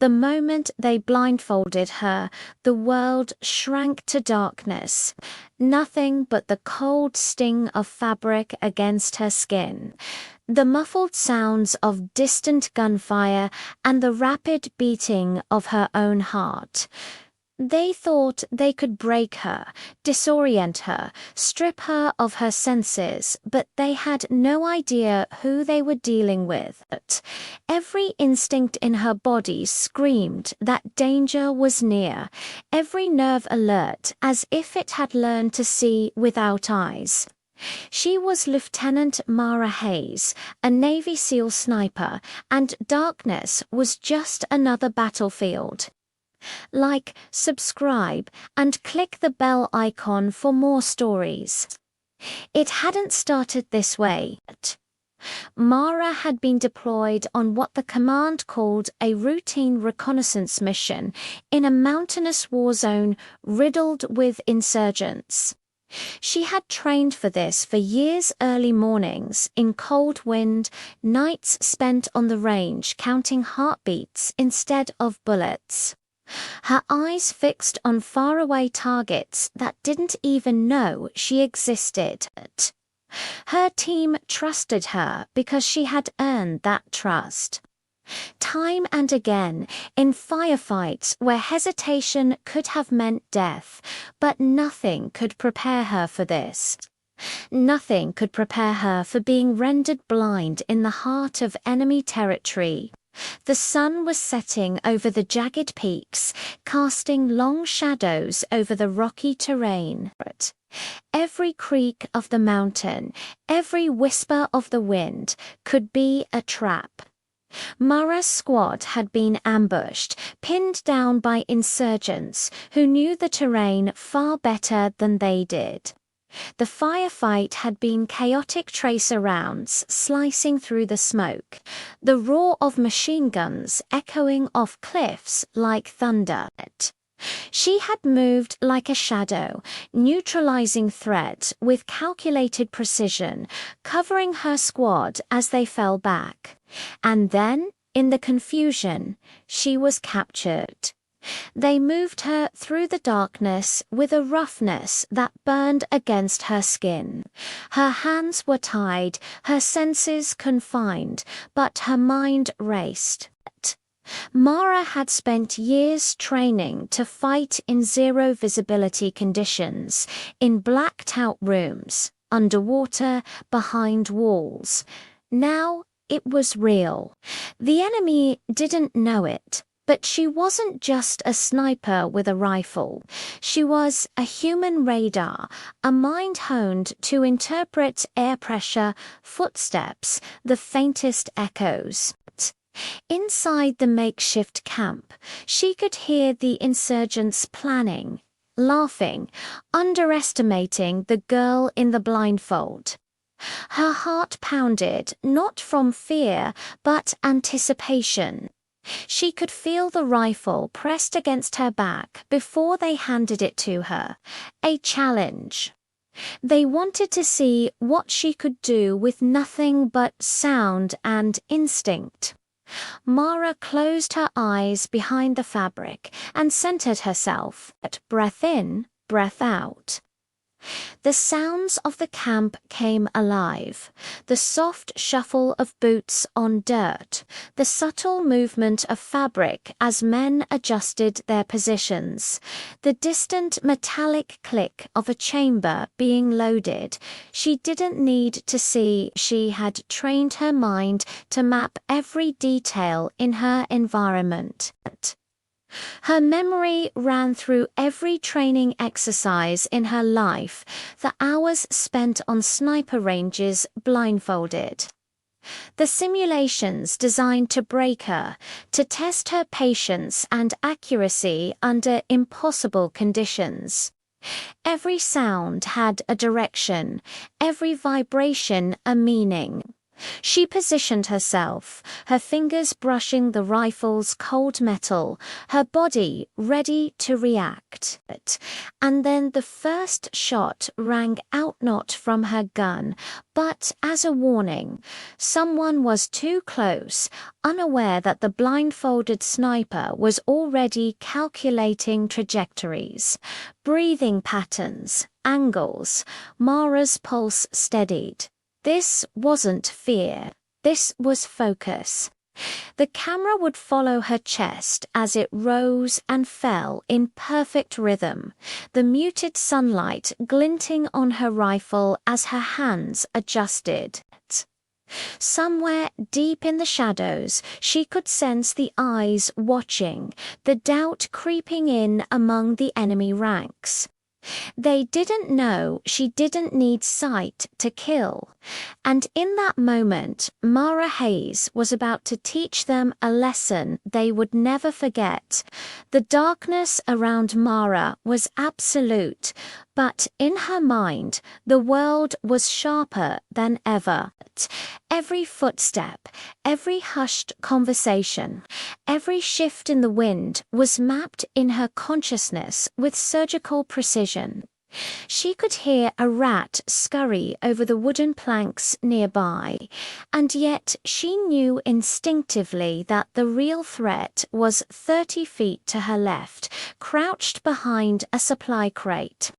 The moment they blindfolded her, the world shrank to darkness. Nothing but the cold sting of fabric against her skin, the muffled sounds of distant gunfire, and the rapid beating of her own heart. They thought they could break her, disorient her, strip her of her senses, but they had no idea who they were dealing with. Every instinct in her body screamed that danger was near, every nerve alert, as if it had learned to see without eyes. She was Lieutenant Mara Hayes, a Navy SEAL sniper, and darkness was just another battlefield. Like, subscribe, and click the bell icon for more stories. It hadn't started this way. Mara had been deployed on what the command called a routine reconnaissance mission in a mountainous war zone riddled with insurgents. She had trained for this for years, early mornings in cold wind, nights spent on the range counting heartbeats instead of bullets. Her eyes fixed on faraway targets that didn't even know she existed. Her team trusted her because she had earned that trust. Time and again, in firefights where hesitation could have meant death, but nothing could prepare her for this. Nothing could prepare her for being rendered blind in the heart of enemy territory. The sun was setting over the jagged peaks, casting long shadows over the rocky terrain. Every creak of the mountain, every whisper of the wind could be a trap. Mara's squad had been ambushed, pinned down by insurgents who knew the terrain far better than they did. The firefight had been chaotic tracer rounds slicing through the smoke, the roar of machine guns echoing off cliffs like thunder. She had moved like a shadow, neutralizing threats with calculated precision, covering her squad as they fell back. And then, in the confusion, she was captured. They moved her through the darkness with a roughness that burned against her skin. Her hands were tied, her senses confined, but her mind raced. Mara had spent years training to fight in zero visibility conditions, in blacked-out rooms, underwater, behind walls. Now it was real. The enemy didn't know it. But she wasn't just a sniper with a rifle. She was a human radar, a mind honed to interpret air pressure, footsteps, the faintest echoes. Inside the makeshift camp, she could hear the insurgents planning, laughing, underestimating the girl in the blindfold. Her heart pounded, not from fear, but anticipation. She could feel the rifle pressed against her back before they handed it to her. A challenge. They wanted to see what she could do with nothing but sound and instinct. Mara closed her eyes behind the fabric and centered herself at breath in, breath out. The sounds of the camp came alive, the soft shuffle of boots on dirt, the subtle movement of fabric as men adjusted their positions, the distant metallic click of a chamber being loaded. She didn't need to see. She had trained her mind to map every detail in her environment. Her memory ran through every training exercise in her life, the hours spent on sniper ranges blindfolded. The simulations designed to break her, to test her patience and accuracy under impossible conditions. Every sound had a direction, every vibration a meaning. She positioned herself, her fingers brushing the rifle's cold metal, her body ready to react. And then the first shot rang out not from her gun, but as a warning. Someone was too close, unaware that the blindfolded sniper was already calculating trajectories, breathing patterns, angles. Mara's pulse steadied. This wasn't fear. This was focus. The camera would follow her chest as it rose and fell in perfect rhythm, the muted sunlight glinting on her rifle as her hands adjusted. Somewhere deep in the shadows, she could sense the eyes watching, the doubt creeping in among the enemy ranks. They didn't know she didn't need sight to kill. And in that moment, Mara Hayes was about to teach them a lesson they would never forget. The darkness around Mara was absolute, but in her mind, the world was sharper than ever. Every footstep, every hushed conversation, every shift in the wind was mapped in her consciousness with surgical precision. She could hear a rat scurry over the wooden planks nearby, and yet she knew instinctively that the real threat was 30 feet to her left, crouched behind a supply crate.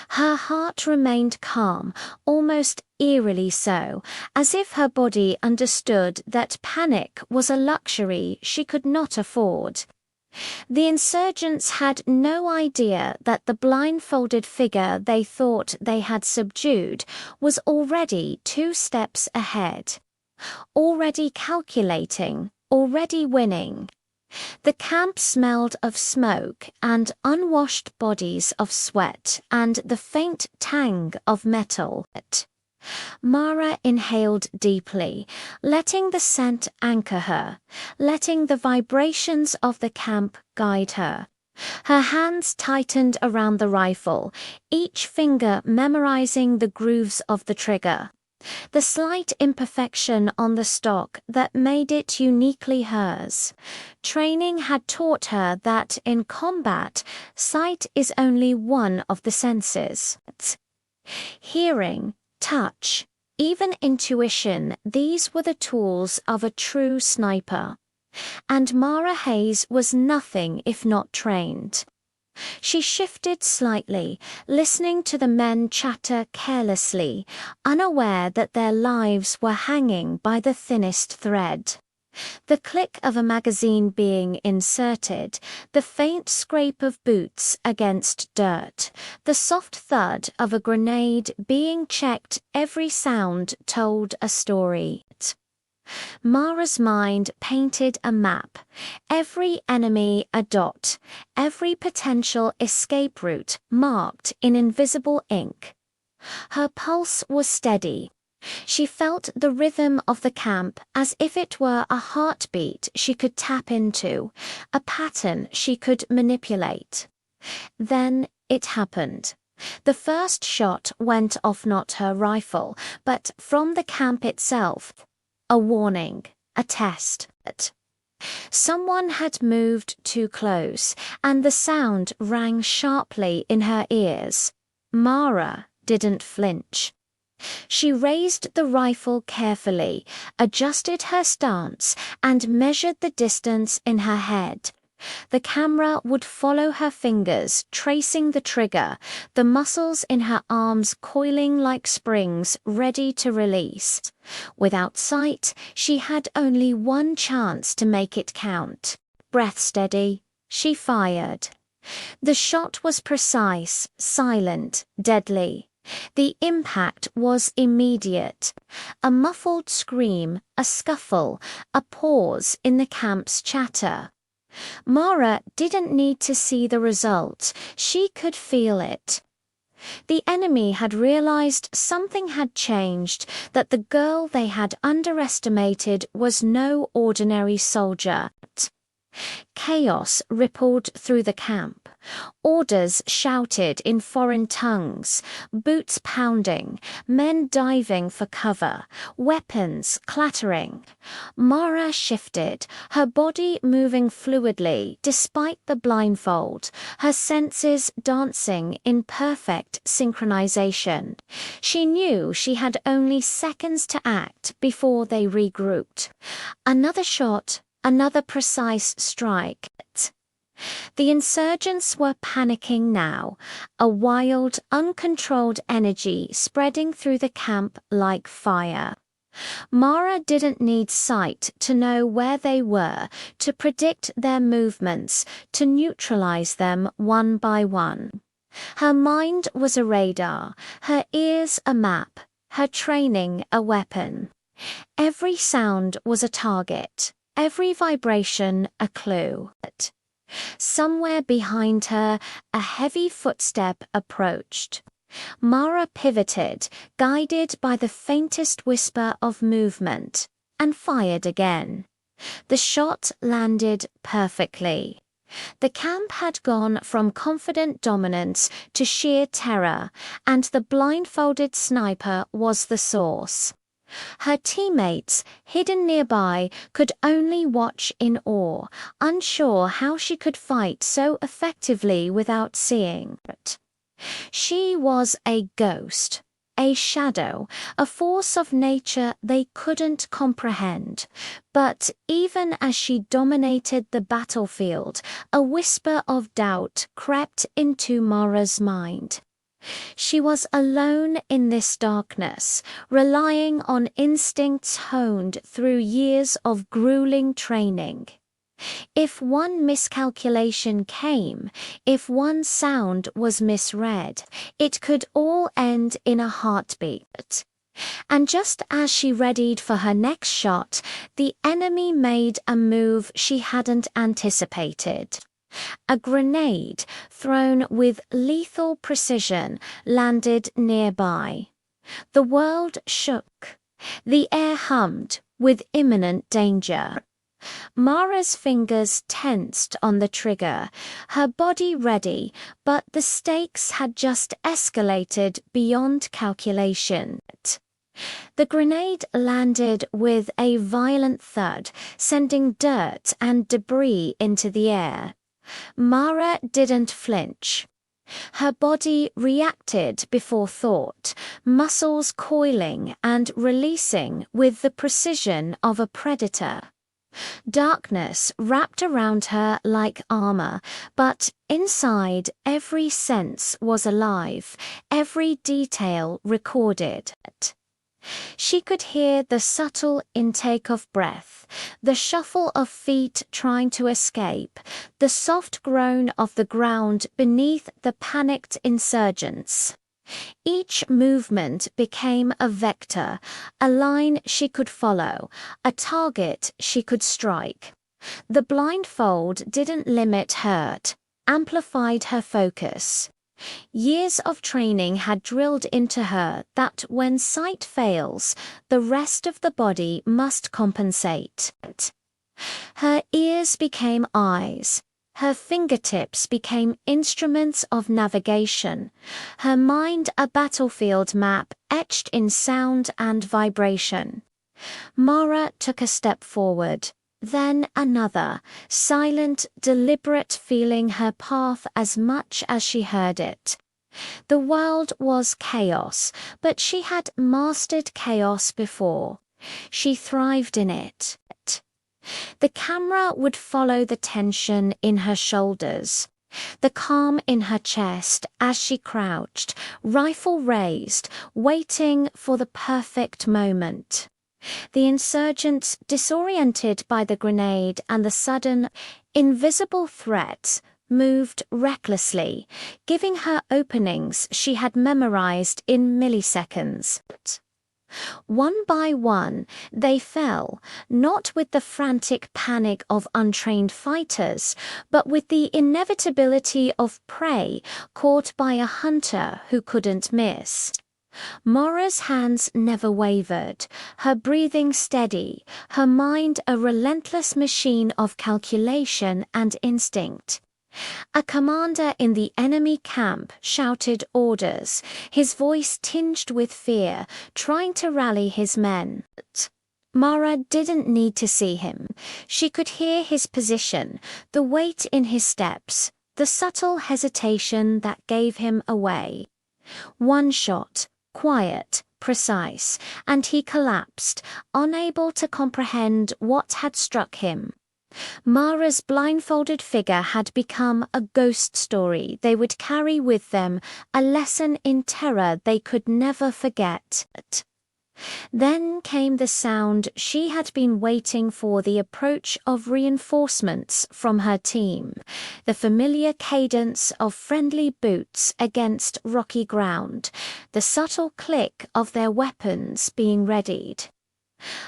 Her heart remained calm, almost eerily so, as if her body understood that panic was a luxury she could not afford. The insurgents had no idea that the blindfolded figure they thought they had subdued was already 2 steps ahead, already calculating, already winning. The camp smelled of smoke and unwashed bodies of sweat and the faint tang of metal. Mara inhaled deeply, letting the scent anchor her, letting the vibrations of the camp guide her. Her hands tightened around the rifle, each finger memorizing the grooves of the trigger, the slight imperfection on the stock that made it uniquely hers. Training had taught her that in combat, sight is only one of the senses. Hearing, touch, even intuition, these were the tools of a true sniper. And Mara Hayes was nothing if not trained. She shifted slightly, listening to the men chatter carelessly, unaware that their lives were hanging by the thinnest thread. The click of a magazine being inserted, the faint scrape of boots against dirt, the soft thud of a grenade being checked, every sound told a story. Mara's mind painted a map, every enemy a dot, every potential escape route marked in invisible ink. Her pulse was steady. She felt the rhythm of the camp as if it were a heartbeat she could tap into, a pattern she could manipulate. Then it happened. The first shot went off not her rifle, but from the camp itself. A warning, a test. Someone had moved too close, and the sound rang sharply in her ears. Mara didn't flinch. She raised the rifle carefully, adjusted her stance, and measured the distance in her head. The camera would follow her fingers, tracing the trigger, the muscles in her arms coiling like springs, ready to release. Without sight, she had only one chance to make it count. Breath steady, she fired. The shot was precise, silent, deadly. The impact was immediate. A muffled scream, a scuffle, a pause in the camp's chatter. Mara didn't need to see the result. She could feel it. The enemy had realized something had changed, that the girl they had underestimated was no ordinary soldier. Chaos rippled through the camp. Orders shouted in foreign tongues, boots pounding, men diving for cover, weapons clattering. Mara shifted, her body moving fluidly despite the blindfold, her senses dancing in perfect synchronization. She knew she had only seconds to act before they regrouped. Another shot, another precise strike. The insurgents were panicking now, a wild, uncontrolled energy spreading through the camp like fire. Mara didn't need sight to know where they were, to predict their movements, to neutralize them one by one. Her mind was a radar, her ears a map, her training a weapon. Every sound was a target, every vibration a clue. Somewhere behind her, a heavy footstep approached. Mara pivoted, guided by the faintest whisper of movement, and fired again. The shot landed perfectly. The camp had gone from confident dominance to sheer terror, and the blindfolded sniper was the source. Her teammates, hidden nearby, could only watch in awe, unsure how she could fight so effectively without seeing it. She was a ghost, a shadow, a force of nature they couldn't comprehend. But even as she dominated the battlefield, a whisper of doubt crept into Mara's mind. She was alone in this darkness, relying on instincts honed through years of grueling training. If one miscalculation came, if one sound was misread, it could all end in a heartbeat. And just as she readied for her next shot, the enemy made a move she hadn't anticipated. A grenade, thrown with lethal precision, landed nearby. The world shook. The air hummed with imminent danger. Mara's fingers tensed on the trigger, her body ready, but the stakes had just escalated beyond calculation. The grenade landed with a violent thud, sending dirt and debris into the air. Mara didn't flinch. Her body reacted before thought, muscles coiling and releasing with the precision of a predator. Darkness wrapped around her like armor, but inside every sense was alive, every detail recorded. She could hear the subtle intake of breath, the shuffle of feet trying to escape, the soft groan of the ground beneath the panicked insurgents. Each movement became a vector, a line she could follow, a target she could strike. The blindfold didn't limit hurt, amplified her focus. Years of training had drilled into her that when sight fails, the rest of the body must compensate. Her ears became eyes. Her fingertips became instruments of navigation, her mind a battlefield map etched in sound and vibration. Mara took a step forward, then another, silent, deliberate, feeling her path as much as she heard it. The world was chaos, but she had mastered chaos before. She thrived in it. The camera would follow the tension in her shoulders, the calm in her chest as she crouched, rifle raised, waiting for the perfect moment. The insurgents, disoriented by the grenade and the sudden, invisible threat, moved recklessly, giving her openings she had memorized in milliseconds. One by one, they fell, not with the frantic panic of untrained fighters, but with the inevitability of prey caught by a hunter who couldn't miss. Mora's hands never wavered, her breathing steady, her mind a relentless machine of calculation and instinct. A commander in the enemy camp shouted orders, his voice tinged with fear, trying to rally his men. Mara didn't need to see him. She could hear his position, the weight in his steps, the subtle hesitation that gave him away. One shot, quiet, precise, and he collapsed, unable to comprehend what had struck him. Mara's blindfolded figure had become a ghost story they would carry with them, a lesson in terror they could never forget. Then came the sound she had been waiting for, the approach of reinforcements from her team, the familiar cadence of friendly boots against rocky ground, the subtle click of their weapons being readied.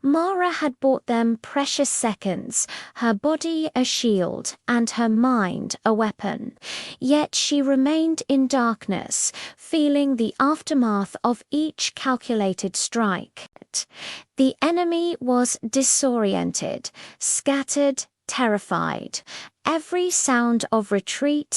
Mara had bought them precious seconds, her body a shield and her mind a weapon, yet she remained in darkness, feeling the aftermath of each calculated strike. The enemy was disoriented, scattered, terrified. Every sound of retreat,